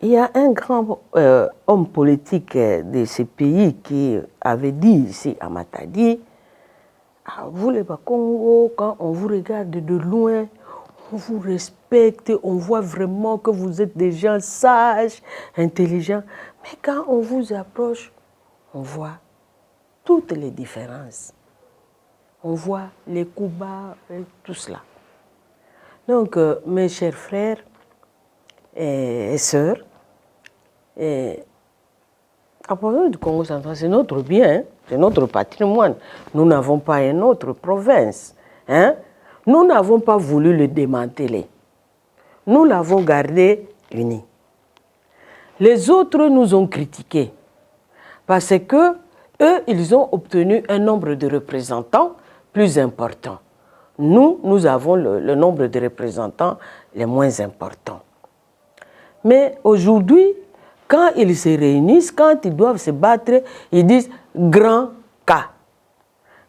Il y a un grand homme politique de ce pays qui avait dit ici à Matadi, vous les Bakongo, quand on vous regarde de loin, on vous respecte, on voit vraiment que vous êtes des gens sages, intelligents. Mais quand on vous approche, on voit toutes les différences. On voit les coups bas et tout cela. Donc, mes chers frères et sœurs, à propos du Congo central, c'est notre bien, c'est notre patrimoine. Nous n'avons pas une autre province. Hein? Nous n'avons pas voulu le démanteler. Nous l'avons gardé uni. Les autres nous ont critiqués parce que eux, ils ont obtenu un nombre de représentants plus important. Nous avons le nombre de représentants les moins importants. Mais aujourd'hui, quand ils se réunissent, quand ils doivent se battre, ils disent grand K,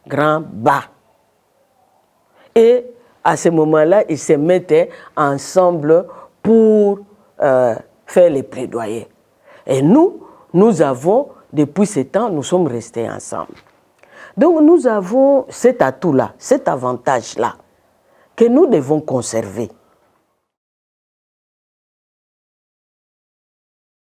grand bas. Et à ce moment-là, ils se mettaient ensemble pour faire les plaidoyers. Et nous avons, depuis ce temps, nous sommes restés ensemble. Donc nous avons cet atout-là, cet avantage-là, que nous devons conserver.